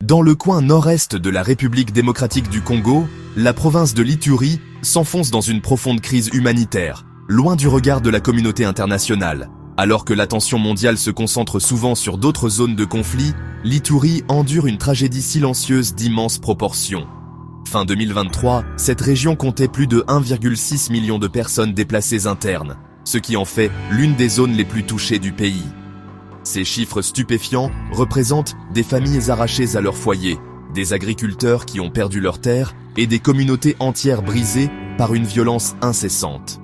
Dans le coin nord-est de la République démocratique du Congo, la province de l'Ituri s'enfonce dans une profonde crise humanitaire, loin du regard de la communauté internationale. Alors que l'attention mondiale se concentre souvent sur d'autres zones de conflit, l'Ituri endure une tragédie silencieuse d'immenses proportions. Fin 2023, cette région comptait plus de 1,6 million de personnes déplacées internes, ce qui en fait l'une des zones les plus touchées du pays. Ces chiffres stupéfiants représentent des familles arrachées à leur foyer, des agriculteurs qui ont perdu leurs terres et des communautés entières brisées par une violence incessante.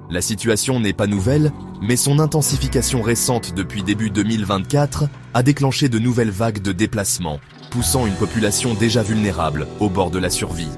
La situation n'est pas nouvelle, mais son intensification récente depuis début 2024 a déclenché de nouvelles vagues de déplacements, poussant une population déjà vulnérable au bord de la survie.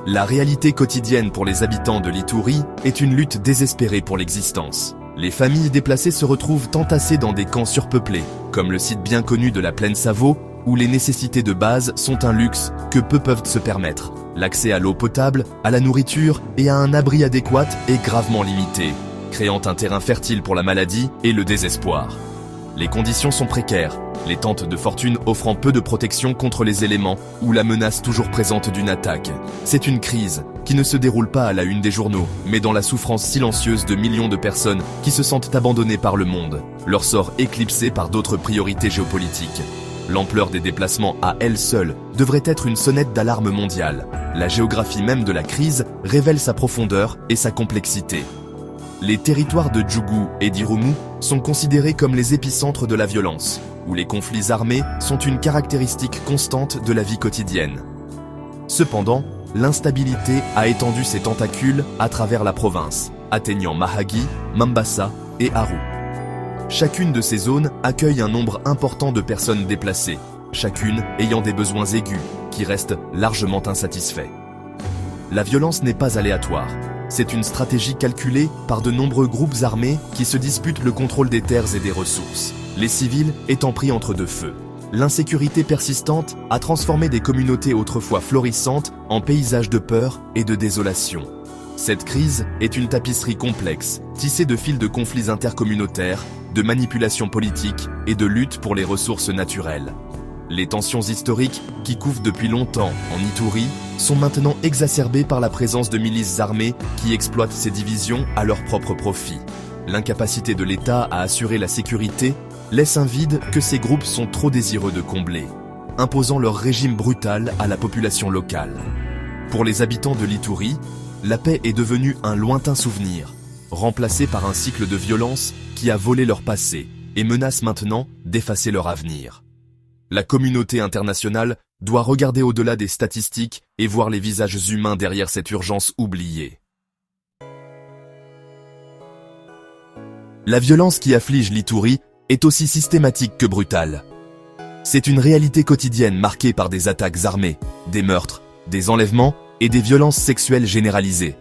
La réalité quotidienne pour les habitants de l'Ituri est une lutte désespérée pour l'existence. Les familles déplacées se retrouvent entassées dans des camps surpeuplés, comme le site bien connu de la plaine Savo, où les nécessités de base sont un luxe que peu peuvent se permettre. L'accès à l'eau potable, à la nourriture et à un abri adéquat est gravement limité, créant un terrain fertile pour la maladie et le désespoir. Les conditions sont précaires, les tentes de fortune offrant peu de protection contre les éléments ou la menace toujours présente d'une attaque. C'est une crise qui ne se déroule pas à la une des journaux, mais dans la souffrance silencieuse de millions de personnes qui se sentent abandonnées par le monde, leur sort éclipsé par d'autres priorités géopolitiques. L'ampleur des déplacements à elle seule devrait être une sonnette d'alarme mondiale. La géographie même de la crise révèle sa profondeur et sa complexité. Les territoires de Djougou et d'Irumu sont considérés comme les épicentres de la violence, où les conflits armés sont une caractéristique constante de la vie quotidienne. Cependant, l'instabilité a étendu ses tentacules à travers la province, atteignant Mahagi, Mambasa et Aru. Chacune de ces zones accueille un nombre important de personnes déplacées, chacune ayant des besoins aigus qui restent largement insatisfaits. La violence n'est pas aléatoire. C'est une stratégie calculée par de nombreux groupes armés qui se disputent le contrôle des terres et des ressources, les civils étant pris entre deux feux. L'insécurité persistante a transformé des communautés autrefois florissantes en paysages de peur et de désolation. Cette crise est une tapisserie complexe, tissée de fils de conflits intercommunautaires, de manipulations politiques et de lutte pour les ressources naturelles. Les tensions historiques, qui couvent depuis longtemps en Ituri, sont maintenant exacerbées par la présence de milices armées qui exploitent ces divisions à leur propre profit. L'incapacité de l'État à assurer la sécurité laisse un vide que ces groupes sont trop désireux de combler, imposant leur régime brutal à la population locale. Pour les habitants de l'Ituri, la paix est devenue un lointain souvenir, remplacé par un cycle de violence qui a volé leur passé et menace maintenant d'effacer leur avenir. La communauté internationale doit regarder au-delà des statistiques et voir les visages humains derrière cette urgence oubliée. La violence qui afflige l'Ituri est aussi systématique que brutale. C'est une réalité quotidienne marquée par des attaques armées, des meurtres, des enlèvements et des violences sexuelles généralisées.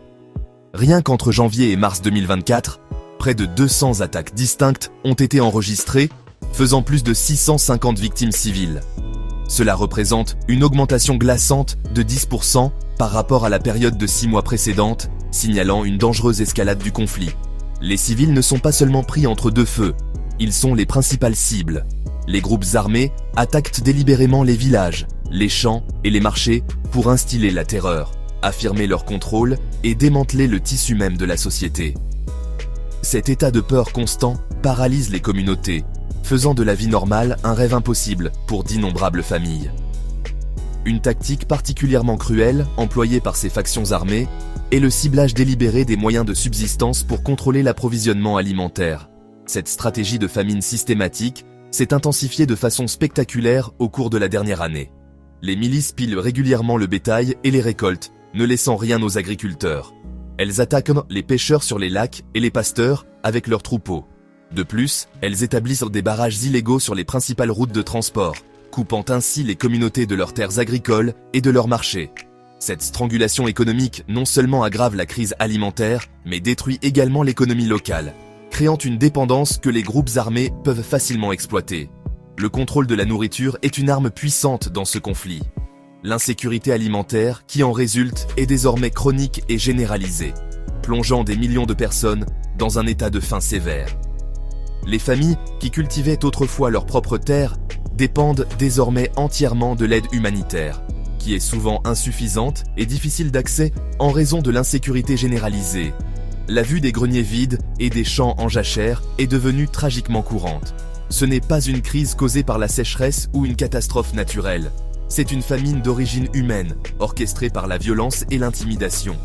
Rien qu'entre janvier et mars 2024, près de 200 attaques distinctes ont été enregistrées, faisant plus de 650 victimes civiles. Cela représente une augmentation glaçante de 10% par rapport à la période de 6 mois précédente, signalant une dangereuse escalade du conflit. Les civils ne sont pas seulement pris entre deux feux, ils sont les principales cibles. Les groupes armés attaquent délibérément les villages, les champs et les marchés pour instiller la terreur, affirmer leur contrôle et démanteler le tissu même de la société. Cet état de peur constant paralyse les communautés, faisant de la vie normale un rêve impossible pour d'innombrables familles. Une tactique particulièrement cruelle employée par ces factions armées est le ciblage délibéré des moyens de subsistance pour contrôler l'approvisionnement alimentaire. Cette stratégie de famine systématique s'est intensifiée de façon spectaculaire au cours de la dernière année. Les milices pillent régulièrement le bétail et les récoltes, ne laissant rien aux agriculteurs. Elles attaquent les pêcheurs sur les lacs et les pasteurs avec leurs troupeaux. De plus, elles établissent des barrages illégaux sur les principales routes de transport, coupant ainsi les communautés de leurs terres agricoles et de leurs marchés. Cette strangulation économique non seulement aggrave la crise alimentaire, mais détruit également l'économie locale, créant une dépendance que les groupes armés peuvent facilement exploiter. Le contrôle de la nourriture est une arme puissante dans ce conflit. L'insécurité alimentaire qui en résulte est désormais chronique et généralisée, plongeant des millions de personnes dans un état de faim sévère. Les familles qui cultivaient autrefois leurs propres terres dépendent désormais entièrement de l'aide humanitaire, qui est souvent insuffisante et difficile d'accès en raison de l'insécurité généralisée. La vue des greniers vides et des champs en jachère est devenue tragiquement courante. Ce n'est pas une crise causée par la sécheresse ou une catastrophe naturelle. C'est une famine d'origine humaine, orchestrée par la violence et l'intimidation.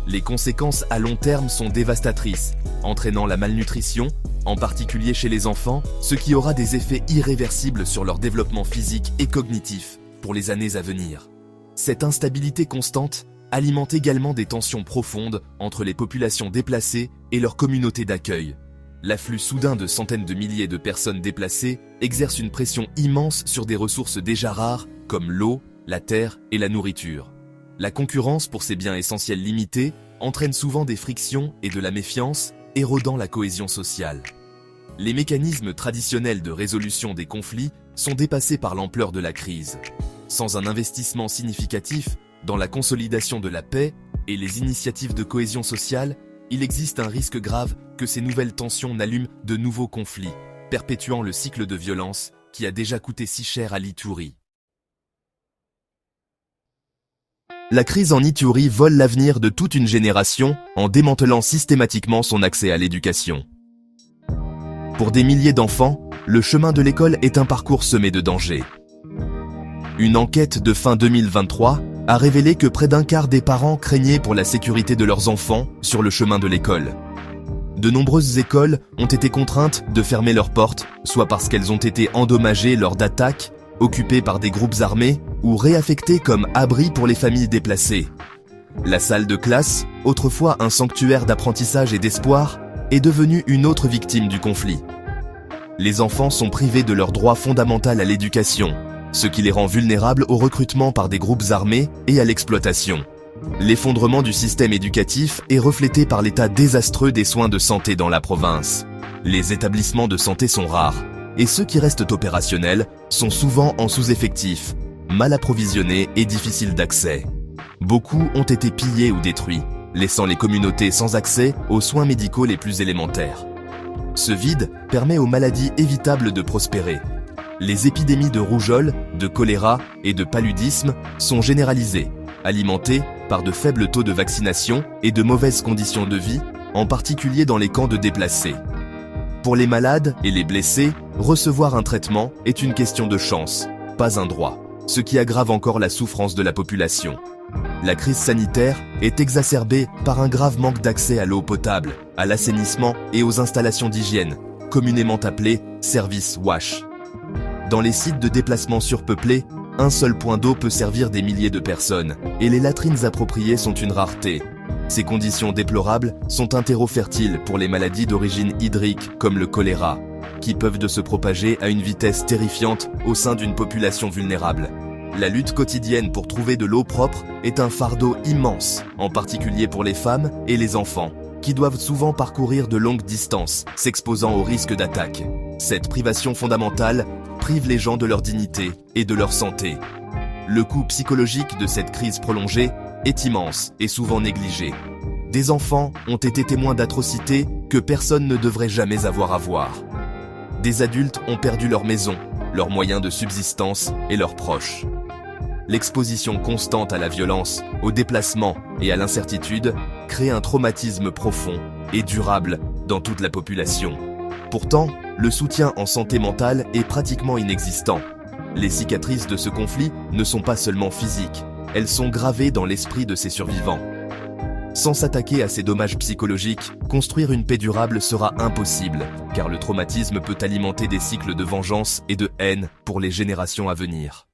Les conséquences à long terme sont dévastatrices, entraînant la malnutrition, en particulier chez les enfants, ce qui aura des effets irréversibles sur leur développement physique et cognitif pour les années à venir. Cette instabilité constante alimente également des tensions profondes entre les populations déplacées et leurs communautés d'accueil. L'afflux soudain de centaines de milliers de personnes déplacées exerce une pression immense sur des ressources déjà rares comme l'eau, la terre et la nourriture. La concurrence pour ces biens essentiels limités entraîne souvent des frictions et de la méfiance, érodant la cohésion sociale. Les mécanismes traditionnels de résolution des conflits sont dépassés par l'ampleur de la crise. Sans un investissement significatif dans la consolidation de la paix et les initiatives de cohésion sociale, il existe un risque grave que ces nouvelles tensions n'allument de nouveaux conflits, perpétuant le cycle de violence qui a déjà coûté si cher à l'Ituri. La crise en Ituri vole l'avenir de toute une génération en démantelant systématiquement son accès à l'éducation. Pour des milliers d'enfants, le chemin de l'école est un parcours semé de dangers. Une enquête de fin 2023 a révélé que près d'un quart des parents craignaient pour la sécurité de leurs enfants sur le chemin de l'école. De nombreuses écoles ont été contraintes de fermer leurs portes, soit parce qu'elles ont été endommagées lors d'attaques, occupées par des groupes armés ou réaffectées comme abris pour les familles déplacées. La salle de classe, autrefois un sanctuaire d'apprentissage et d'espoir, est devenue une autre victime du conflit. Les enfants sont privés de leur droit fondamental à l'éducation, ce qui les rend vulnérables au recrutement par des groupes armés et à l'exploitation. L'effondrement du système éducatif est reflété par l'état désastreux des soins de santé dans la province. Les établissements de santé sont rares, et ceux qui restent opérationnels sont souvent en sous-effectif, mal approvisionnés et difficiles d'accès. Beaucoup ont été pillés ou détruits, laissant les communautés sans accès aux soins médicaux les plus élémentaires. Ce vide permet aux maladies évitables de prospérer. Les épidémies de rougeole, de choléra et de paludisme sont généralisées, alimentées par de faibles taux de vaccination et de mauvaises conditions de vie, en particulier dans les camps de déplacés. Pour les malades et les blessés, recevoir un traitement est une question de chance, pas un droit, ce qui aggrave encore la souffrance de la population. La crise sanitaire est exacerbée par un grave manque d'accès à l'eau potable, à l'assainissement et aux installations d'hygiène, communément appelées services WASH. Dans les sites de déplacement surpeuplés, un seul point d'eau peut servir des milliers de personnes, et les latrines appropriées sont une rareté. Ces conditions déplorables sont un terreau fertile pour les maladies d'origine hydrique comme le choléra, qui peuvent se propager à une vitesse terrifiante au sein d'une population vulnérable. La lutte quotidienne pour trouver de l'eau propre est un fardeau immense, en particulier pour les femmes et les enfants, qui doivent souvent parcourir de longues distances, s'exposant au risque d'attaque. Cette privation fondamentale prive les gens de leur dignité et de leur santé. Le coût psychologique de cette crise prolongée est immense et souvent négligé. Des enfants ont été témoins d'atrocités que personne ne devrait jamais avoir à voir. Des adultes ont perdu leur maison, leurs moyens de subsistance et leurs proches. L'exposition constante à la violence, au déplacement et à l'incertitude crée un traumatisme profond et durable dans toute la population. Pourtant, le soutien en santé mentale est pratiquement inexistant. Les cicatrices de ce conflit ne sont pas seulement physiques, elles sont gravées dans l'esprit de ses survivants. Sans s'attaquer à ces dommages psychologiques, construire une paix durable sera impossible, car le traumatisme peut alimenter des cycles de vengeance et de haine pour les générations à venir.